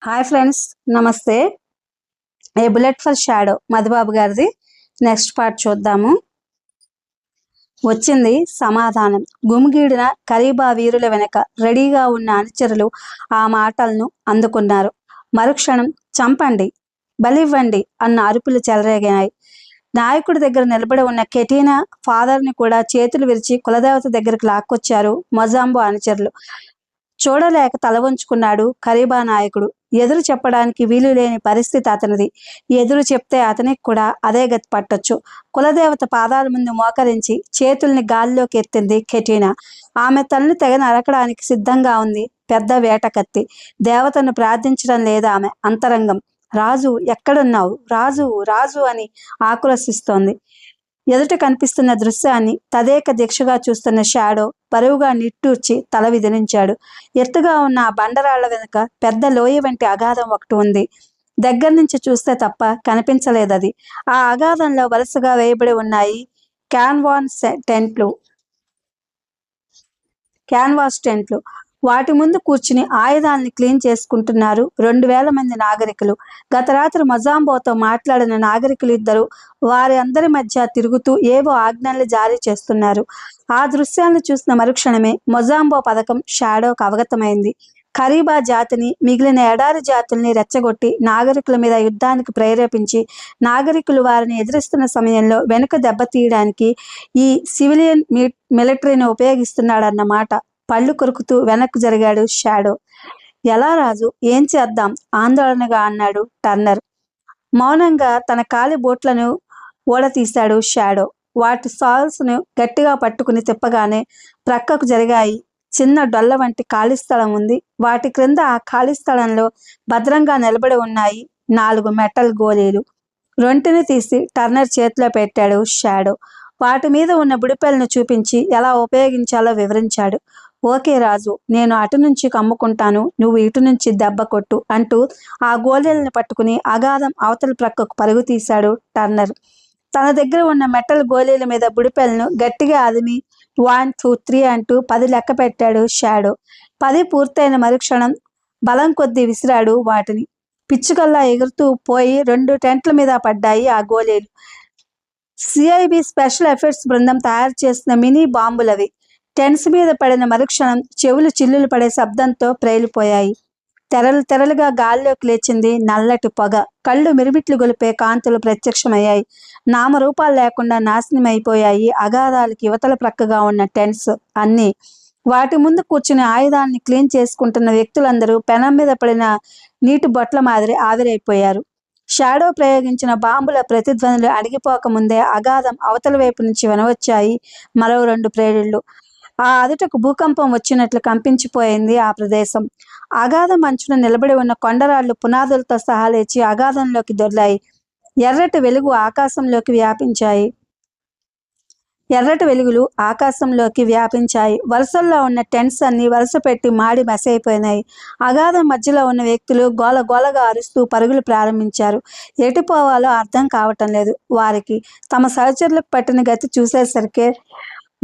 Hi friends, నమస్తే. ఏ bullet for shadow Madhubabu గారిది next part చూద్దాము. వచ్చింది సమాధానం. గుమిగీడిన కరీబా వీరుల వెనక రెడీగా ఉన్న అనుచరులు ఆ మాటలను అందుకున్నారు. మరుక్షణం చంపండి, బలివ్వండి అన్న అరుపులు చెలరేగాయి. నాయకుడి దగ్గర నిలబడి ఉన్న కెటీనా ఫాదర్ని కూడా చేతులు విరిచి కులదేవత దగ్గరికి లాక్కొచ్చారు మొజాంబో అనుచరులు. చూడలేక తల వంచుకున్నాడు కరీబా నాయకుడు. ఎదురు చెప్పడానికి వీలు లేని పరిస్థితి అతనిది. ఎదురు చెప్తే అతనికి కూడా అదే గతి పట్టొచ్చు. కులదేవత పాదాల ముందు మోకరించి చేతుల్ని గాల్లోకి ఎత్తింది కెటీనా. ఆమె తల్లిని తెగ నరకడానికి సిద్ధంగా ఉంది పెద్ద వేటకత్తి. దేవతను ప్రార్థించడం లేదా ఆమె అంతరంగం. రాజు ఎక్కడున్నావు, రాజు రాజు అని ఆక్రోశిస్తోంది. ఎదుట కనిపిస్తున్న దృశ్యాన్ని తదేక దీక్షగా చూస్తున్న షాడో బరువుగా నిట్టూర్చి తల విదిలించాడు. ఎత్తుగా ఉన్న ఆ బండరాళ్ల వెనుక పెద్ద లోయ వంటి అగాధం ఒకటి ఉంది. దగ్గర నుంచి చూస్తే తప్ప కనిపించలేదది. ఆ అగాధంలో వరుసగా వేయబడి ఉన్నాయి క్యాన్వాస్ టెంట్లు. వాటి ముందు కూర్చుని ఆయుధాలని క్లీన్ చేసుకుంటున్నారు 2000 మంది నాగరికులు. గత రాత్రి మొజాంబోతో మాట్లాడిన నాగరికులు ఇద్దరు వారి అందరి మధ్య తిరుగుతూ ఏవో ఆజ్ఞలు జారీ చేస్తున్నారు. ఆ దృశ్యాలను చూసిన మరుక్షణమే మొజాంబో పథకం షాడోకు అవగతమైంది. కరీబా జాతిని, మిగిలిన ఎడారి జాతుల్ని రెచ్చగొట్టి నాగరికుల మీద యుద్ధానికి ప్రేరేపించి నాగరికులు వారిని ఎదిరిస్తున్న సమయంలో వెనుక దెబ్బతీయడానికి ఈ సివిలియన్ మిలిటరీని ఉపయోగిస్తున్నాడన్నమాట. పళ్ళు కొరుకుతూ వెనక్కు జరిగాడు షాడో. ఎలా రాజు, ఏం చేద్దాం ఆందోళనగా అన్నాడు టర్నర్. మౌనంగా తన కాలి బోట్లను ఊడతీశాడు షాడో. వాటి సాల్స్ను గట్టిగా పట్టుకుని తిప్పగానే ప్రక్కకు జరిగాయి. చిన్న డొల్ల వంటి ఖాళీ స్థలం ఉంది. వాటి క్రింద ఆ ఖాళీ స్థలంలో భద్రంగా నిలబడి ఉన్నాయి 4 మెటల్ గోళీలు. రొంటిని తీసి టర్నర్ చేతిలో పెట్టాడు షాడో. వాటి మీద ఉన్న బుడిపెలను చూపించి ఎలా ఉపయోగించాలో వివరించాడు. ఓకే రాజు, నేను అటు నుంచి కమ్ముకుంటాను, నువ్వు ఇటు నుంచి దెబ్బ కొట్టు అంటూ ఆ గోళీలను పట్టుకుని అగాధం అవతల ప్రక్కకు పరుగు తీశాడు టర్నర్. తన దగ్గర ఉన్న మెటల్ గోళీల మీద బుడిపెలను గట్టిగా అదిమి 1 2 3 అంటూ 10 లెక్క పెట్టాడు షాడో. 10 పూర్తయిన మరుక్షణం బలం కొద్దీ విసిరాడు వాటిని. పిచ్చుకల్లా ఎగురుతూ పోయి 2 టెంట్ల మీద పడ్డాయి ఆ గోళీలు. సిఐబి స్పెషల్ ఎఫెక్ట్స్ బృందం తయారు చేసిన మినీ బాంబులవి. టెన్స్ మీద పడిన మరుక్షణం చెవులు చిల్లులు పడే శబ్దంతో ప్రేలిపోయాయి. తెరలు తెరలుగా గాల్లోకి లేచింది నల్లటి పొగ. కళ్ళు మిరుమిట్లు గొలిపే కాంతులు ప్రత్యక్షమయ్యాయి. నామరూపాలు లేకుండా నాశనమైపోయాయి అగాధాలకి యువతల ప్రక్కగా ఉన్న టెంట్స్ అన్నీ. వాటి ముందు కూర్చుని ఆయుధాన్ని క్లీన్ చేసుకుంటున్న వ్యక్తులందరూ పెనం మీద పడిన నీటి బొట్ల మాదిరి ఆవిరైపోయారు. షాడో ప్రయోగించిన బాంబుల ప్రతిధ్వనులు అణిగిపోకముందే అగాధం అవతల వైపు నుంచి వినవచ్చాయి మరో 2 ప్రేరిళ్లు. ఆ అదుటకు భూకంపం వచ్చినట్లు కంపించిపోయింది ఆ ప్రదేశం. అగాధం అంచున నిలబడి ఉన్న కొండరాళ్లు పునాదులతో సహా లేచి అగాధంలోకి దొర్లాయి. ఎర్రటి వెలుగులు ఆకాశంలోకి వ్యాపించాయి. వరుసల్లో ఉన్న టెంట్స్ అన్ని వరుస పెట్టి మాడి మసైపోయినాయి. అగాధం మధ్యలో ఉన్న వ్యక్తులు గోలగోలగా అరుస్తూ పరుగులు ప్రారంభించారు. ఎటుపోవాలో అర్థం కావటం లేదు వారికి. తమ సహచరులకు పట్టిన గతి చూసేసరికే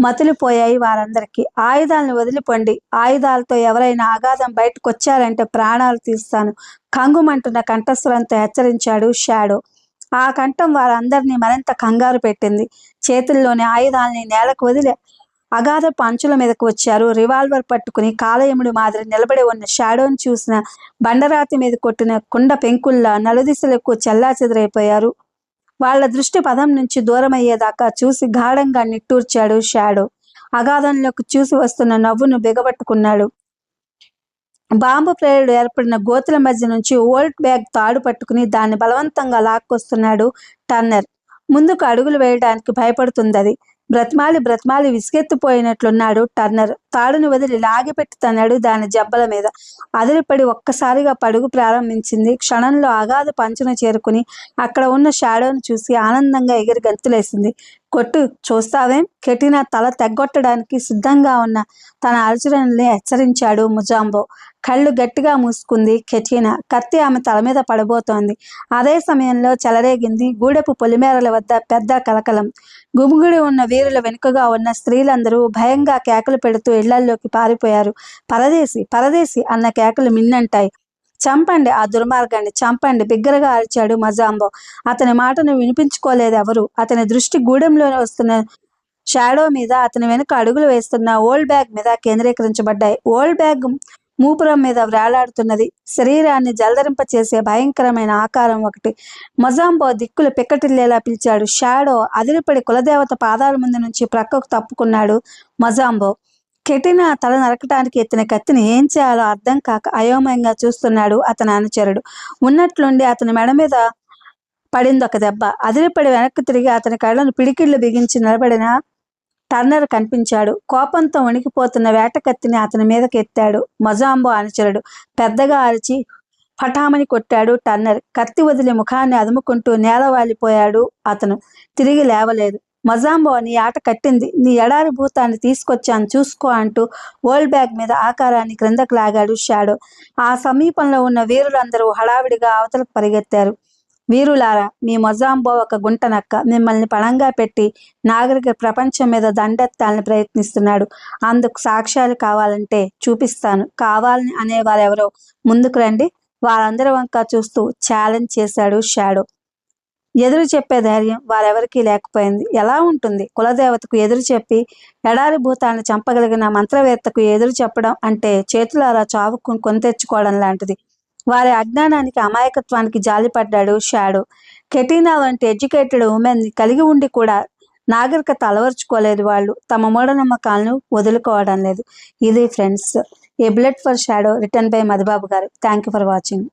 మతులిపోయాయి వారందరికీ. ఆయుధాలను వదిలిపోండి, ఆయుధాలతో ఎవరైనా అగాధం బయటకొచ్చారంటే ప్రాణాలు తీస్తాను కంగుమంటున్న కంఠస్వరంతో హెచ్చరించాడు షాడో. ఆ కంఠం వారందరినీ మరింత కంగారు పెట్టింది. చేతుల్లోని ఆయుధాలని నేలకు వదిలి అగాధపు అంచుల మీదకు వచ్చారు. రివాల్వర్ పట్టుకుని కాలయముడి మాదిరి నిలబడి ఉన్న షాడోని చూసిన బండరాతి మీద కొట్టిన కుండ పెంకుల్లా నలుదిశలకు చెల్లాచెదరైపోయారు. వాళ్ల దృష్టి పదం నుంచి దూరమయ్యేదాకా చూసి గాఢంగా నిట్టూర్చాడు షాడో. అగాధంలోకి చూసి వస్తున్న నవ్వును బిగబట్టుకున్నాడు. బాంబు ప్రేరుడు ఏర్పడిన గోతుల మధ్య నుంచి ఓల్ట్ బ్యాగ్ తాడు పట్టుకుని దాన్ని బలవంతంగా లాక్కొస్తున్నాడు టర్నర్. ముందుకు అడుగులు వేయడానికి భయపడుతుందది. బ్రతిమాలి విసిగెత్తిపోయినట్లున్నాడు టర్నర్. తాడుని వదిలి లాగిపెట్టి తన్నాడు దాని జబ్బల మీద. అదిరిపడి ఒక్కసారిగా పడుగు ప్రారంభించింది. క్షణంలో అగాధ పంచును చేరుకుని అక్కడ ఉన్న షాడోను చూసి ఆనందంగా ఎగిరి గంతులేసింది. కొట్టు, చూస్తావేం? కెటీనా తల తెగ్గొట్టడానికి సిద్ధంగా ఉన్న తన అర్జునుల్ని హెచ్చరించాడు మొజాంబో. కళ్ళు గట్టిగా మూసుకుంది కెటీనా. కత్తి ఆమె తల మీద పడబోతోంది. అదే సమయంలో చెలరేగింది గూడెపు పొలిమేరల వద్ద పెద్ద కలకలం. గుమిగుడి ఉన్న వీరుల వెనుకగా ఉన్న స్త్రీలందరూ భయంగా కేకలు పెడుతూ ఇళ్లల్లోకి పారిపోయారు. పరదేశి పరదేశి అన్న కేకలు మిన్నంటాయి. చంపండి ఆ దుర్మార్గాన్ని, చంపండి బిగ్గరగా అరిచాడు మజాంబో. అతని మాటను వినిపించుకోలేదు ఎవరు. అతని దృష్టి గూడెంలోనే వస్తున్న షాడో మీద, అతని వెనుక అడుగులు వేస్తున్న ఓల్డ్ బ్యాగ్ మీద కేంద్రీకరించబడ్డాయి. ఓల్డ్ బ్యాగ్ మూపురం మీద వ్రేలాడుతున్నది. శరీరాన్ని జలధరింపచేసే భయంకరమైన ఆకారం ఒకటి. మజాంబో దిక్కులు పిక్కటిల్లేలా పిలిచాడు. షాడో అదిరిపడి కులదేవత పాదాల ముందు నుంచి ప్రక్కకు తప్పుకున్నాడు. మజాంబో కెటినా తల నరకటానికి ఎత్తిన కత్తిని ఏం చేయాలో అర్థం కాక అయోమయంగా చూస్తున్నాడు అతని అనుచరుడు. ఉన్నట్లుండి అతని మెడ మీద పడిందొక దెబ్బ. అదిరిపడి వెనక్కి తిరిగి అతని కళ్ళను పిడికిళ్లు బిగించి నిలబడిన టర్నర్ కనిపించాడు. కోపంతో వణికిపోతున్న వేటకత్తిని అతని మీదకి ఎత్తాడు మజాంబో అనుచరుడు. పెద్దగా అరిచి పటామని కొట్టాడు టర్నర్. కత్తి వదిలి ముఖాన్ని అదుముకుంటూ నేలవాలిపోయాడు అతను. తిరిగి లేవలేదు. మజాంబో, నీ ఆట కట్టింది. నీ ఎడారి భూతాన్ని తీసుకొచ్చాను, చూసుకో అంటూ ఓల్డ్ బ్యాగ్ మీద ఆకారాన్ని క్రిందకు లాగాడు షాడో. ఆ సమీపంలో ఉన్న వీరులందరూ హడావిడిగా అవతలకు పరిగెత్తారు. వీరులారా, మీ మొజాంబో ఒక గుంట నక్క. మిమ్మల్ని పణంగా పెట్టి నాగరిక ప్రపంచం మీద దండెత్తాలని ప్రయత్నిస్తున్నాడు. అందుకు సాక్ష్యాలు కావాలంటే చూపిస్తాను. కావాలని అనేవారెవరో ముందుకు రండి. వారందరి వంక చూస్తూ ఛాలెంజ్ చేశాడు షాడో. ఎదురు చెప్పే ధైర్యం వారెవరికీ లేకపోయింది. ఎలా ఉంటుంది? కులదేవతకు ఎదురు చెప్పి ఎడారి భూతాన్ని చంపగలిగిన మంత్రవేత్తకు ఎదురు చెప్పడం అంటే చేతులారా చావుకు కొంతెచ్చుకోవడం లాంటిది. వారి అజ్ఞానానికి, అమాయకత్వానికి జాలిపడ్డాడు షాడో. కెటీనా వంటి ఎడ్యుకేటెడ్ ఉమెన్ని కలిగి ఉండి కూడా నాగరికత అలవర్చుకోలేదు. వాళ్ళు తమ మూఢనమ్మకాలను వదులుకోవడం లేదు. ఇది friends, a blood for shadow return by Madhubabu garu. Thank you for watching.